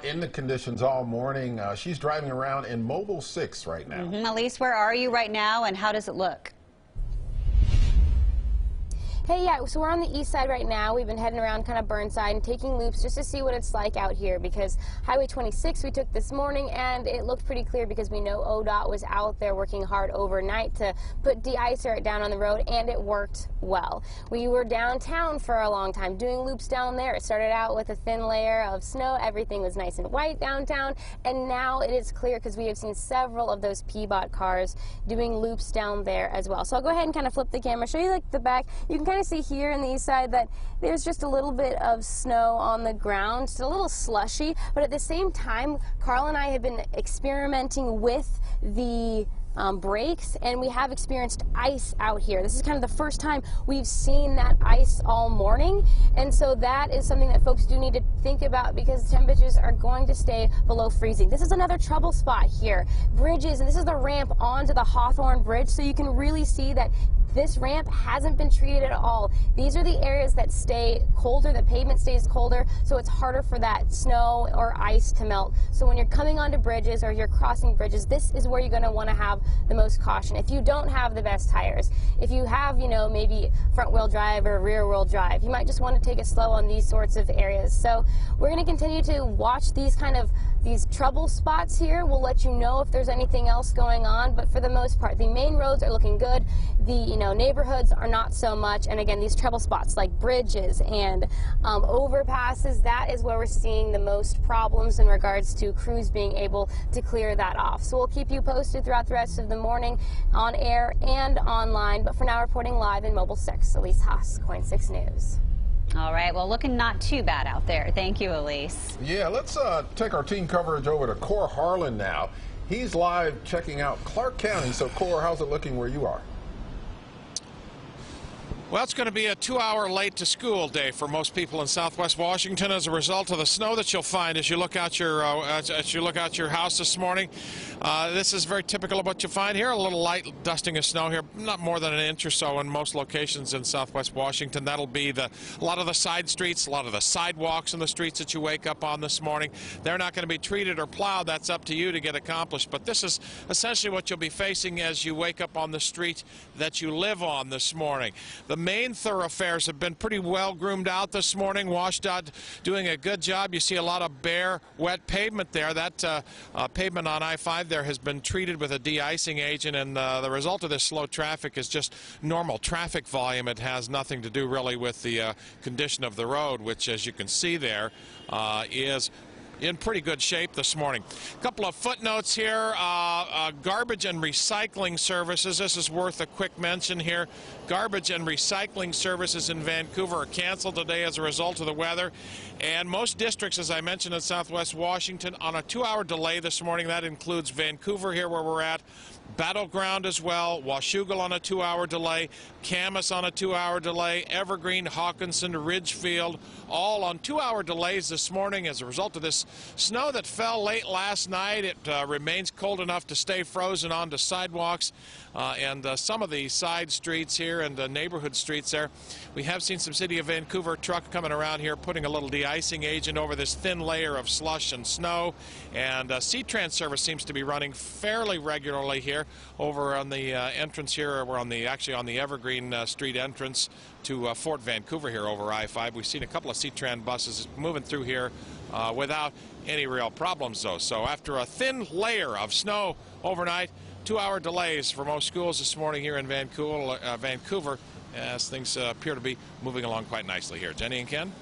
In the conditions all morning. She's driving around in Mobile 6 right now. Elise, where are you right now and how does it look? Hey, yeah, so we're on the east side right now. We've been heading around kind of Burnside and taking loops just to see what it's like out here, because Highway 26 we took this morning and it looked pretty clear because we know ODOT was out there working hard overnight to put de-icer down on the road, and it worked well. We were downtown for a long time doing loops down there. It started out with a thin layer of snow. Everything was nice and white downtown, and now it is clear because we have seen several of those P-Bot cars doing loops down there as well. So I'll go ahead and kind of flip the camera, show you like the back. You can kind of see here in the east side that there's just a little bit of snow on the ground, just a little slushy, but at the same time Carl and I have been experimenting with the brakes, and we have experienced ice out here. This is kind of the first time we've seen that ice all morning, and so that is something that folks do need to think about because temperatures are going to stay below freezing. This is another trouble spot here. Bridges, and this is the ramp onto the Hawthorne Bridge, so you can really see that this ramp hasn't been treated at all. These are the areas that stay colder, the pavement stays colder, so it's harder for that snow or ice to melt. So when you're coming onto bridges or you're crossing bridges, this is where you're going to want to have the most caution. If you don't have the best tires, if you have, maybe front wheel drive or rear wheel drive, you might just want to take it slow on these sorts of areas. So we're going to continue to watch these trouble spots here. We'll let you know if there's anything else going on, but for the most part, the main roads are looking good. The neighborhoods are not so much, and again, these trouble spots like bridges and overpasses, that is where we're seeing the most problems in regards to crews being able to clear that off. So we'll keep you posted throughout the rest of the morning on air and online, but for now, reporting live in Mobile 6, Elise Haas, KOIN 6 News. All right, well, looking not too bad out there. Thank you, Elise. Yeah, let's take our team coverage over to Cor Harlan now. He's live checking out Clark County. So, Cor, how's it looking where you are? Well, it's going to be a 2-hour late to school day for most people in Southwest Washington as a result of the snow that you'll find as you look out your house this morning. This is very typical of what you find here. A little light dusting of snow here, not more than an inch or so in most locations in Southwest Washington. That'll be a lot of the side streets, a lot of the sidewalks in the streets that you wake up on this morning. They're not going to be treated or plowed. That's up to you to get accomplished. But this is essentially what you'll be facing as you wake up on the street that you live on this morning. The main thoroughfares have been pretty well groomed out this morning. WashDOT doing a good job. You see a lot of bare, wet pavement there. That pavement on I-5 there has been treated with a de-icing agent, and the result of this slow traffic is just normal traffic volume. It has nothing to do really with the condition of the road, which, as you can see there, is in pretty good shape this morning. A couple of footnotes here. Garbage and recycling services. This is worth a quick mention here. Garbage and recycling services in Vancouver are canceled today as a result of the weather. And most districts, as I mentioned, in Southwest Washington on a 2-hour delay this morning. That includes Vancouver here where we're at, Battleground as well, Washougal on a 2-hour delay, Camas on a 2-hour delay, Evergreen, Hawkinson, Ridgefield, all on 2-hour delays this morning as a result of this snow that fell late last night. It remains cold enough to stay frozen onto sidewalks and some of the side streets here and neighborhood streets there. We have seen some City of Vancouver truck coming around here putting a little de-icing agent over this thin layer of slush and snow, and C-Trans service seems to be running fairly regularly here over on the entrance here. We're actually on the Evergreen Street entrance to Fort Vancouver here over I-5. We've seen a couple of C-Trans buses moving through here without any real problems, though. So after a thin layer of snow overnight, 2-hour delays for most schools this morning here in Vancouver, as things appear to be moving along quite nicely here. Jenny and Ken?